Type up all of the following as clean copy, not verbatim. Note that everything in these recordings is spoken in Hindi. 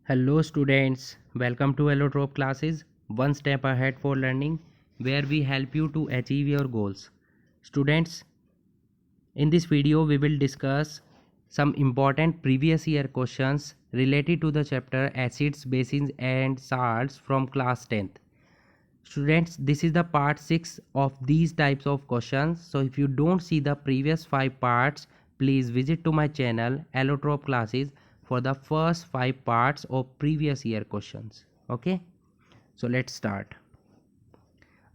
Hello students, welcome to Allotrope classes, one step ahead for learning, where we help you to achieve your goals. Students, in this video we will discuss some important previous year questions related to the chapter Acids, Bases and Salts from class 10th. Students, this is the part 6 of these types of questions. So if you don't see the previous 5 parts, please visit to my channel Allotrope classes for the first 5 parts of previous year questions. Okay, so let's start.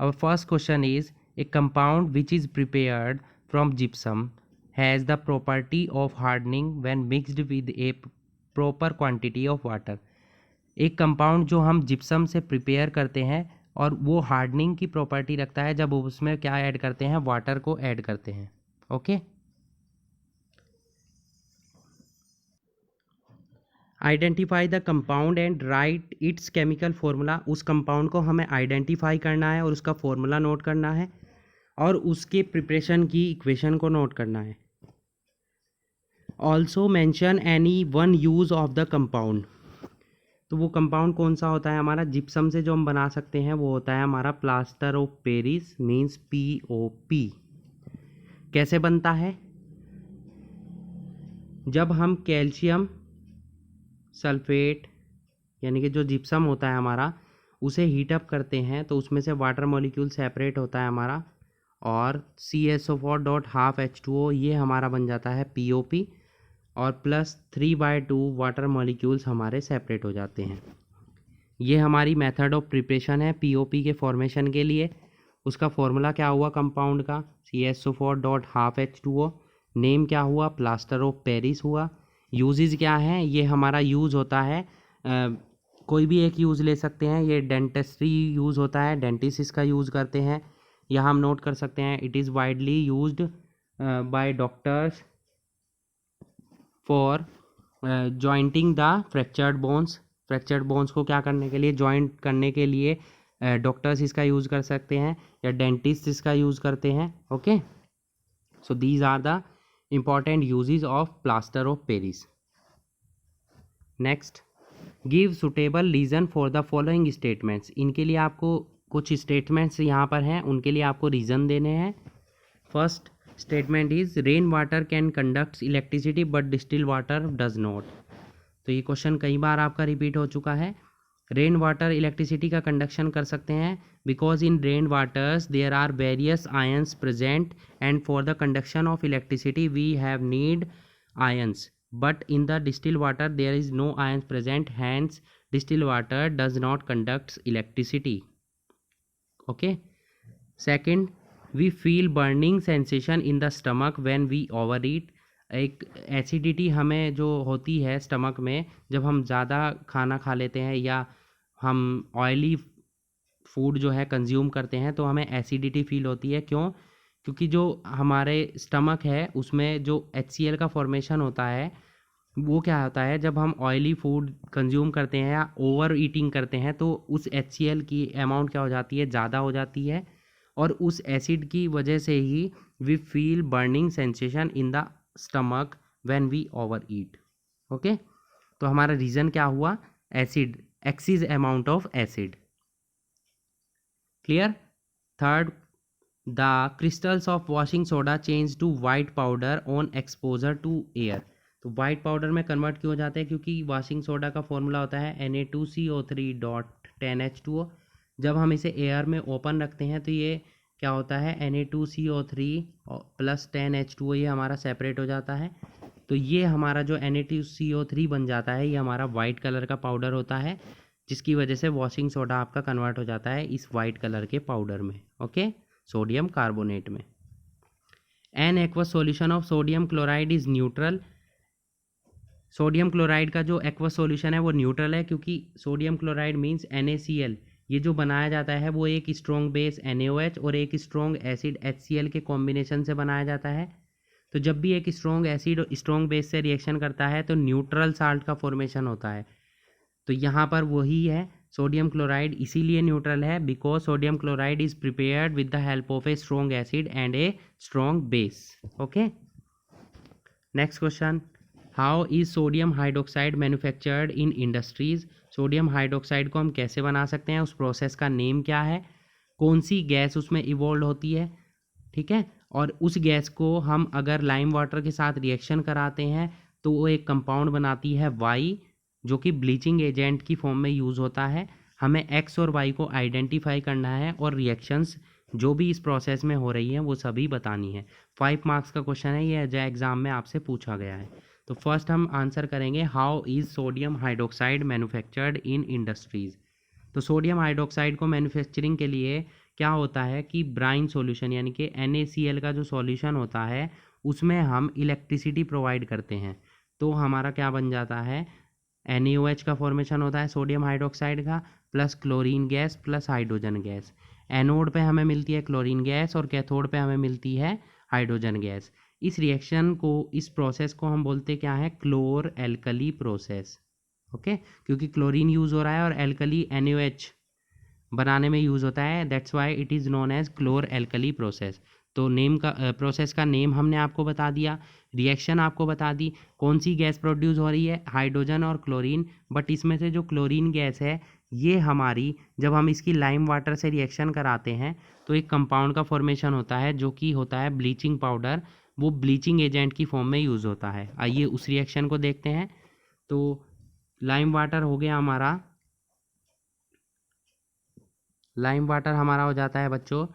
Our first question is, a compound which is prepared from gypsum has the property of hardening when mixed with a proper quantity of water. एक कंपाउंड जो हम जिप्सम से प्रिपेयर करते हैं और वो हार्डनिंग की प्रॉपर्टी रखता है जब उसमें क्या ऐड करते हैं, वाटर को ऐड करते हैं. Okay, identify the compound and right it's chemical formula. उस कंपाउंड को हमें आइडेंटिफाई करना है और उसका फॉर्मूला नोट करना है और उसके प्रिपरेशन की इक्वेशन को नोट करना है. Also mention any one use of the compound. तो वो कंपाउंड कौन सा होता है हमारा जिप्सम से जो हम बना सकते हैं, वो होता है हमारा plaster of Paris means POP. कैसे बनता है? जब हम कैल्शियम सल्फेट यानी कि जो जिप्सम होता है हमारा उसे हीटअप करते हैं तो उसमें से वाटर मॉलिक्यूल सेपरेट होता है हमारा और CSO4.12H2O ये हमारा बन जाता है POP और प्लस 3/2 वाटर मॉलिक्यूल्स हमारे सेपरेट हो जाते हैं. ये हमारी मेथड ऑफ प्रिपरेशन है POP के फॉर्मेशन के लिए. उसका फॉर्मूला क्या हुआ कंपाउंड का? CSO4.12H2O. नेम क्या हुआ? प्लास्टर ऑफ पेरिस हुआ. यूजेस क्या है? ये हमारा यूज़ होता है कोई भी एक यूज़ ले सकते हैं. ये डेंटिस्ट्री यूज़ होता है, डेंटिस्ट इसका यूज़ करते हैं. यहाँ हम नोट कर सकते हैं it is widely used by doctors for jointing the fractured bones. Fractured bones को क्या करने के लिए? जॉइंट करने के लिए डॉक्टर्स इसका यूज़ कर सकते हैं या डेंटिस्ट इसका यूज़ करते हैं. Okay, so these are the important uses of plaster of Paris. Next, give suitable reason for the following statements. इनके लिए आपको कुछ स्टेटमेंट्स यहाँ पर हैं, उनके लिए आपको रीज़न देने हैं. First statement is rain water can conduct electricity but distil water does not. तो ये क्वेश्चन कई बार आपका रिपीट हो चुका है. रेन वाटर इलेक्ट्रिसिटी का कंडक्शन कर सकते हैं because in rain waters there are various ions present and for the conduction of electricity we have need ions, but in the distil water there is no ions present, hence distil water does not conduct electricity. Okay. Second, we feel burning sensation in the stomach when we over eat. एक एसिडिटी हमें जो होती है स्टमक में जब हम ज़्यादा खाना खा लेते हैं या हम ऑयली फूड जो है कंज्यूम करते हैं तो हमें एसिडिटी फील होती है. क्यों? क्योंकि जो हमारे स्टमक है उसमें जो HCl का फॉर्मेशन होता है वो क्या होता है, जब हम ऑयली फूड कंज्यूम करते हैं या ओवर ईटिंग करते हैं तो उस HCl की अमाउंट क्या हो जाती है? ज़्यादा हो जाती है और उस एसिड की वजह से ही we feel burning sensation in the stomach when we over eat. Okay, तो हमारा रीज़न क्या हुआ? Acid, excess amount of acid. Clear. Third, the crystals of washing soda change to white powder on exposure to air. तो वाइट पाउडर में कन्वर्ट क्यों हो जाते हैं? क्योंकि वॉशिंग सोडा का फॉर्मूला होता है Na2CO3.10H2O. जब हम इसे एयर में ओपन रखते हैं तो ये क्या होता है? Na2CO3 प्लस 10H2O ये हमारा सेपरेट हो जाता है. तो ये हमारा जो Na2CO3 बन जाता है ये हमारा वाइट कलर का पाउडर होता है जिसकी वजह से वॉशिंग सोडा आपका कन्वर्ट हो जाता है इस वाइट कलर के पाउडर में. ओके, सोडियम कार्बोनेट में. An aqueous solution of sodium chloride is neutral. Sodium chloride का जो एक्वस सॉल्यूशन है वो न्यूट्रल है क्योंकि सोडियम क्लोराइड मींस NaCl. ये जो बनाया जाता है वो एक स्ट्रॉन्ग बेस NaOH और एक स्ट्रॉन्ग एसिड HCl के कॉम्बिनेशन से बनाया जाता है. तो जब भी एक स्ट्रॉन्ग एसिड और स्ट्रॉन्ग बेस से रिएक्शन करता है तो न्यूट्रल साल्ट का फॉर्मेशन होता है. तो यहाँ पर वही है, सोडियम क्लोराइड इसीलिए न्यूट्रल है because sodium chloride is prepared with the help of a strong acid and a strong base. Okay. Next question, how is sodium hydroxide manufactured in industries, sodium hydroxide को हम कैसे बना सकते हैं, उस प्रोसेस का नेम क्या है, कौन सी गैस उसमें इवॉल्व होती है, ठीक है। और उस गैस को हम अगर लाइम वाटर के साथ रिएक्शन कराते हैं तो वो एक कंपाउंड बनाती है वाई, जो कि ब्लीचिंग एजेंट की फॉर्म में यूज़ होता है। हमें एक्स और वाई को आइडेंटिफाई करना है और रिएक्शंस जो भी इस प्रोसेस में हो रही हैं वो सभी बतानी है। 5 मार्क्स का क्वेश्चन है ये, जो एग्ज़ाम में आपसे पूछा गया है। तो फर्स्ट हम आंसर करेंगे, how is sodium hydroxide manufactured in industries. तो सोडियम हाइड्रोक्साइड को मैन्युफैक्चरिंग के लिए क्या होता है कि ब्राइन सॉल्यूशन यानी कि NaCl का जो सॉल्यूशन होता है उसमें हम इलेक्ट्रिसिटी प्रोवाइड करते हैं। तो हमारा क्या बन जाता है, NaOH का फॉर्मेशन होता है सोडियम हाइड्रोक्साइड का, plus chlorine gas plus hydrogen gas. Anode पे हमें मिलती है क्लोरीन गैस और कैथोड पे हमें मिलती है हाइड्रोजन गैस। इस रिएक्शन को, इस प्रोसेस को हम बोलते क्या है, क्लोर एल्कली प्रोसेस। ओके, क्योंकि क्लोरीन यूज़ हो रहा है और एल्कली NaOH बनाने में यूज़ होता है, that's why it is known as chlor alkali process. तो नेम का प्रोसेस का नेम हमने आपको बता दिया, रिएक्शन आपको बता दी, कौन सी गैस प्रोड्यूस हो रही है, हाइड्रोजन और क्लोरीन। बट इसमें से जो क्लोरीन गैस है ये हमारी, जब हम इसकी लाइम वाटर से रिएक्शन कराते हैं तो एक कंपाउंड का फॉर्मेशन होता है जो कि होता है ब्लीचिंग पाउडर, वो ब्लीचिंग एजेंट की फॉर्म में यूज़ होता है। आइए उस रिएक्शन को देखते हैं। तो लाइम वाटर हो गया हमारा, लाइम वाटर हमारा हो जाता है बच्चों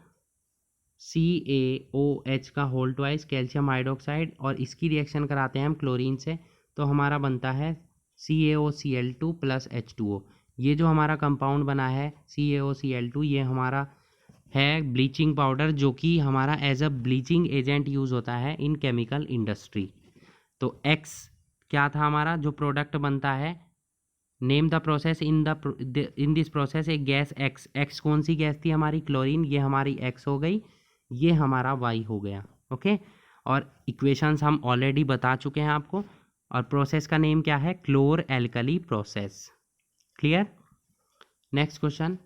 CaOH का होल ट्वाइस कैल्शियम हाइड्रोक्साइड, और इसकी रिएक्शन कराते हैं हम क्लोरीन से तो हमारा बनता है CaOCl2 प्लस H2O। ये जो हमारा कंपाउंड बना है CaOCl2, ये हमारा है ब्लीचिंग पाउडर, जो कि हमारा as a bleaching agent use होता है इन केमिकल इंडस्ट्री। तो X क्या था हमारा जो प्रोडक्ट बनता है, name the process in this process, एक गैस एक्स कौन सी गैस थी हमारी, क्लोरीन, ये हमारी एक्स हो गई, ये हमारा वाई हो गया। ओके, और इक्वेशंस हम ऑलरेडी बता चुके हैं आपको, और प्रोसेस का नेम क्या है, chlor alkali process. Clear. Next question,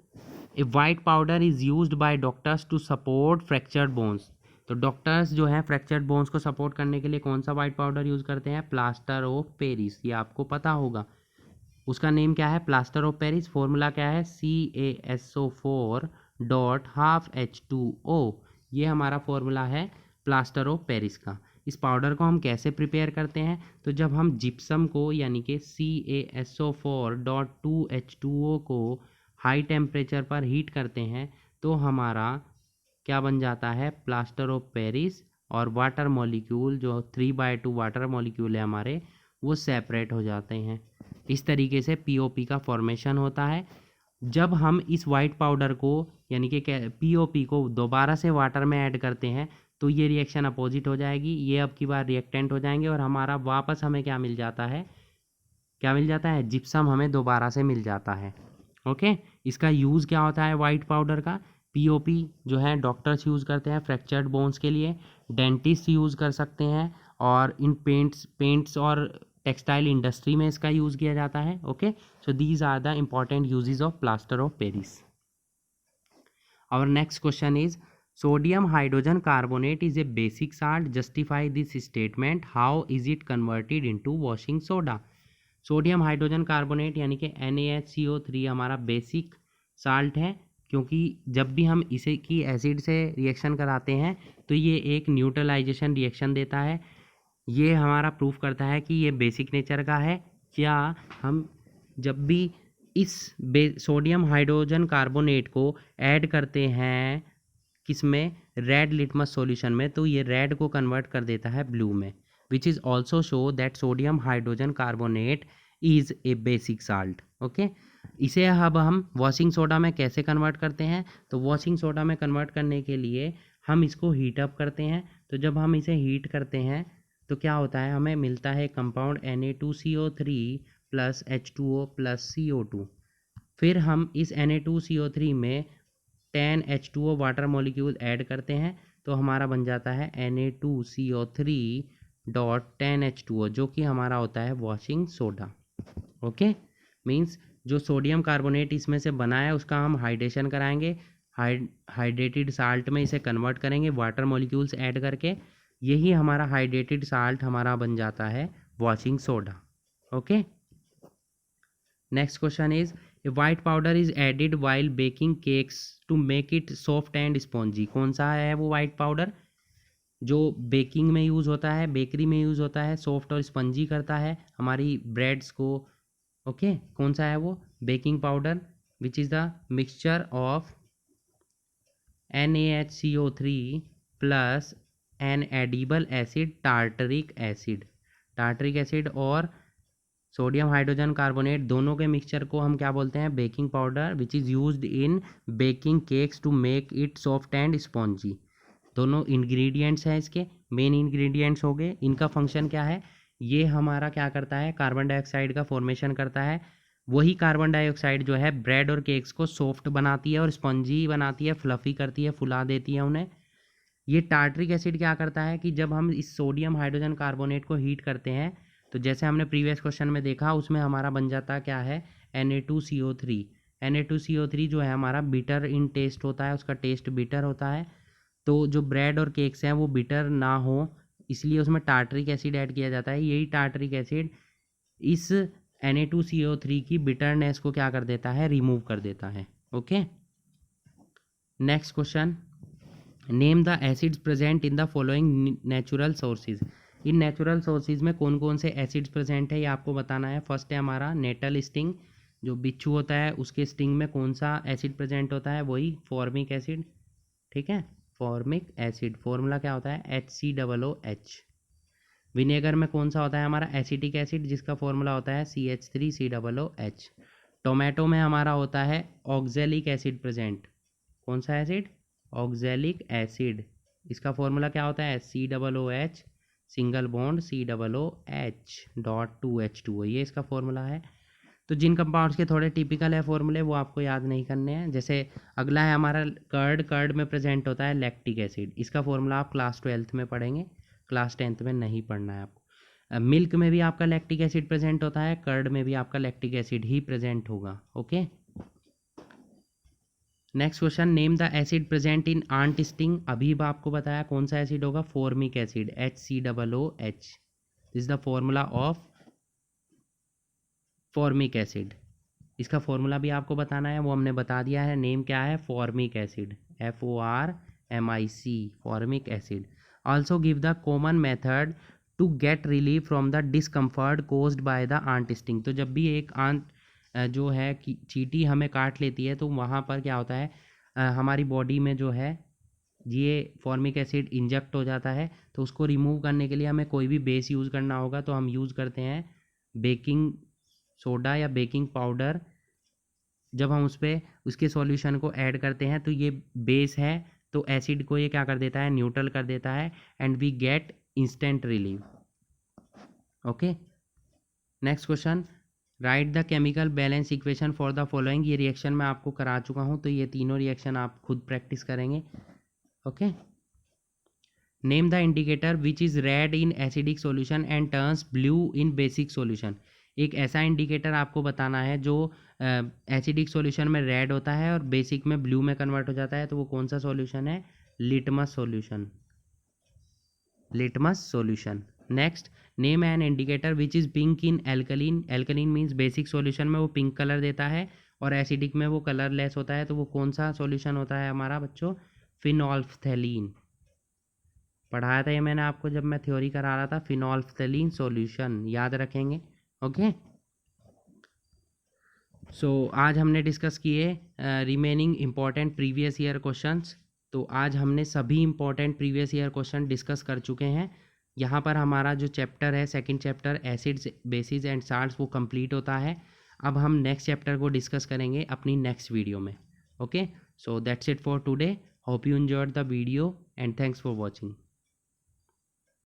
a white powder is used by doctors to support fractured bones. तो डॉक्टर्स जो है फ्रैक्चर्ड बोन्स को सपोर्ट करने के लिए कौन सा वाइट पाउडर यूज़ करते हैं, प्लास्टर ऑफ पेरिस, ये आपको पता होगा। उसका नेम क्या है, प्लास्टर ऑफ पेरिस। फॉर्मूला क्या है, CaSO4.12H2O, ये हमारा फॉर्मूला है प्लास्टर ऑफ पेरिस का। इस पाउडर को हम कैसे प्रिपेयर करते हैं, तो जब हम जिप्सम को यानी कि CaSO4.2H2O को हाई टेम्परेचर पर हीट करते हैं तो हमारा क्या बन जाता है, प्लास्टर ऑफ पेरिस, और वाटर मॉलिक्यूल जो 3/2 वाटर मॉलिक्यूल है हमारे, वो सेपरेट हो जाते हैं। इस तरीके से POP का फॉर्मेशन होता है। जब हम इस वाइट पाउडर को यानी कि POP को दोबारा से वाटर में ऐड करते हैं तो ये रिएक्शन अपोजिट हो जाएगी, ये अब की बार रिएक्टेंट हो जाएंगे और हमारा वापस हमें क्या मिल जाता है, क्या मिल जाता है, जिप्सम हमें दोबारा से मिल जाता है। ओके, इसका यूज़ क्या होता है वाइट पाउडर का, POP जो है डॉक्टर्स यूज़ करते हैं फ्रैक्चर्ड बोन्स के लिए, डेंटिस्ट यूज़ कर सकते हैं, और इन पेंट्स और टेक्सटाइल इंडस्ट्री में इसका यूज़ किया जाता है। Okay, so these are the important uses of plaster of Paris. Our next question is, sodium hydrogen carbonate is a basic salt, justify this statement, how is it converted into washing soda. Sodium hydrogen carbonate यानी कि NaHCO3 हमारा बेसिक साल्ट है, क्योंकि जब भी हम इसे की एसिड से रिएक्शन कराते हैं तो ये एक न्यूट्रलाइजेशन रिएक्शन देता है। ये हमारा प्रूफ करता है कि ये बेसिक नेचर का है। क्या हम जब भी इस सोडियम हाइड्रोजन कार्बोनेट को ऐड करते हैं किस में, रेड लिटमस सॉल्यूशन में, तो ये रेड को कन्वर्ट कर देता है ब्लू में, which is also show that sodium hydrogen carbonate is a basic salt. Okay, इसे अब हम वॉशिंग सोडा में कैसे कन्वर्ट करते हैं, तो वॉशिंग सोडा में कन्वर्ट करने के लिए हम इसको हीट अप करते हैं। तो जब हम इसे हीट करते हैं तो क्या होता है, हमें मिलता है compound Na2CO3 plus H2O plus CO2। फिर हम इस Na2CO3 में 10H2O वाटर मॉलिक्यूल ऐड करते हैं तो हमारा बन जाता है Na2CO3.10H2O, जो कि हमारा होता है वॉशिंग सोडा। ओके, मीन्स जो सोडियम कार्बोनेट इसमें से बना है उसका हम हाइड्रेशन कराएंगे, हाइड्रेटेड साल्ट में इसे कन्वर्ट करेंगे वाटर मॉलिक्यूल्स ऐड करके, यही हमारा हाइड्रेटेड साल्ट हमारा बन जाता है washing soda. Okay. Next question is, a white powder is added while baking cakes to make it soft and spongy. कौन सा है वो white powder जो बेकिंग में यूज़ होता है, बेकरी में यूज़ होता है, सॉफ्ट और स्पंजी करता है हमारी ब्रेड्स को. ओके, कौन सा है वो baking powder which is the mixture of NaHCO3 plus an edible acid tartaric acid. Tartaric acid और सोडियम हाइड्रोजन कार्बोनेट दोनों के मिक्सचर को हम क्या बोलते हैं, baking powder, which is used in baking cakes to make it soft and spongy. दोनों इंग्रेडिएंट्स हैं, इसके मेन इंग्रेडिएंट्स हो गए. इनका फंक्शन क्या है, ये हमारा क्या करता है, कार्बन डाइऑक्साइड का फॉर्मेशन करता है. वही कार्बन डाइऑक्साइड जो है ब्रेड और केक्स को सॉफ्ट बनाती है और स्पंजी बनाती है, फ्लफ़ी करती है, फुला देती है उन्हें. ये टार्टरिक एसिड क्या करता है कि जब हम इस सोडियम हाइड्रोजन कार्बोनेट को हीट करते हैं तो जैसे हमने प्रीवियस क्वेश्चन में देखा उसमें हमारा बन जाता क्या है, Na2CO3. Na2CO3 जो है हमारा बिटर इन टेस्ट होता है, उसका टेस्ट बिटर होता है. तो जो ब्रेड और केक्स हैं वो बिटर ना हो इसलिए उसमें टार्टरिक एसिड ऐड किया जाता है. यही टार्टरिक एसिड इस Na2CO3 की बिटरनेस को क्या कर देता है, रिमूव कर देता है. Okay. Next question, name the acids present in the following natural sources. In natural sources में कौन कौन से एसिड्स प्रेजेंट है ये आपको बताना है. फर्स्ट है हमारा नेटल स्टिंग, जो बिच्छू होता है उसके स्टिंग में कौन सा एसिड प्रेजेंट होता है, वही फॉर्मिक एसिड. ठीक है, फॉर्मिक एसिड फॉर्मूला क्या होता है, HCOOH. विनेगर में कौन सा होता है हमारा, एसिटिक एसिड, जिसका फॉर्मूला होता है CH3COOH. टोमेटो में हमारा होता है ऑक्जेलिक एसिड प्रेजेंट. कौन सा एसिड, ऑक्जेलिक एसिड. इसका फॉर्मूला क्या होता है, COOH सिंगल बॉन्ड COOH.2H2O. ये इसका फॉर्मूला है. तो जिन कंपाउंड्स के थोड़े टिपिकल है फॉर्मूले वो आपको याद नहीं करने हैं. जैसे अगला है हमारा कर्ड में प्रेजेंट होता है लैक्टिक एसिड. इसका फॉर्मूला आप क्लास 12th में पढ़ेंगे, क्लास 10th में नहीं पढ़ना है आपको. मिल्क में भी आपका लैक्टिक एसिड प्रेजेंट होता है, कर्ड में भी आपका लैक्टिक एसिड ही प्रेजेंट होगा. Okay. Next question, name the acid present in ant sting. अभी आपको बताया कौन सा एसिड होगा, formic acid HCOOH. This is the formula of formic acid. इसका फॉर्मूला भी आपको बताना है, वो हमने बता दिया है. नेम क्या है, formic acid, FORMIC, formic acid. Also give the common method to get relief from the discomfort caused by the ant sting. तो जब भी एक आंट जो है कि चींटी हमें काट लेती है तो वहाँ पर क्या होता है, हमारी बॉडी में जो है ये फॉर्मिक एसिड इंजेक्ट हो जाता है. तो उसको रिमूव करने के लिए हमें कोई भी बेस यूज़ करना होगा तो हम यूज़ करते हैं बेकिंग सोडा या बेकिंग पाउडर. जब हम उस पर उसके सॉल्यूशन को ऐड करते हैं तो ये बेस है तो एसिड को ये क्या कर देता है, न्यूट्रल कर देता है and we get instant relief. Okay. Next question, write the chemical balance equation for the following. ये रिएक्शन मैं आपको करा चुका हूँ तो ये तीनों रिएक्शन आप खुद प्रैक्टिस करेंगे. Okay. Name the indicator which is red in acidic solution and turns blue in basic solution. एक ऐसा इंडिकेटर आपको बताना है जो एसिडिक सॉल्यूशन में रेड होता है और बेसिक में ब्लू में कन्वर्ट हो जाता है. तो वो कौन सा सॉल्यूशन है, litmus solution, litmus solution. Next, name an indicator which is pink in alkaline. Alkaline means basic solution में वो पिंक कलर देता है और एसिडिक में वो कलरलेस होता है. तो वो कौन सा सॉल्यूशन होता है हमारा बच्चों, फिनोल्फ्थेलीन. पढ़ाया था ये मैंने आपको जब मैं थ्योरी करा रहा था, फिनोल्फ्थेलीन सॉल्यूशन, याद रखेंगे. ओके. सो आज हमने डिस्कस किए remaining important previous year questions. तो आज हमने सभी important previous year question discuss कर चुके हैं. यहाँ पर हमारा जो चैप्टर है, second chapter acids bases and salts, वो कंप्लीट होता है. अब हम नेक्स्ट चैप्टर को डिस्कस करेंगे अपनी नेक्स्ट वीडियो में. Okay. So that's it for today. Hope you enjoyed the video and thanks for watching.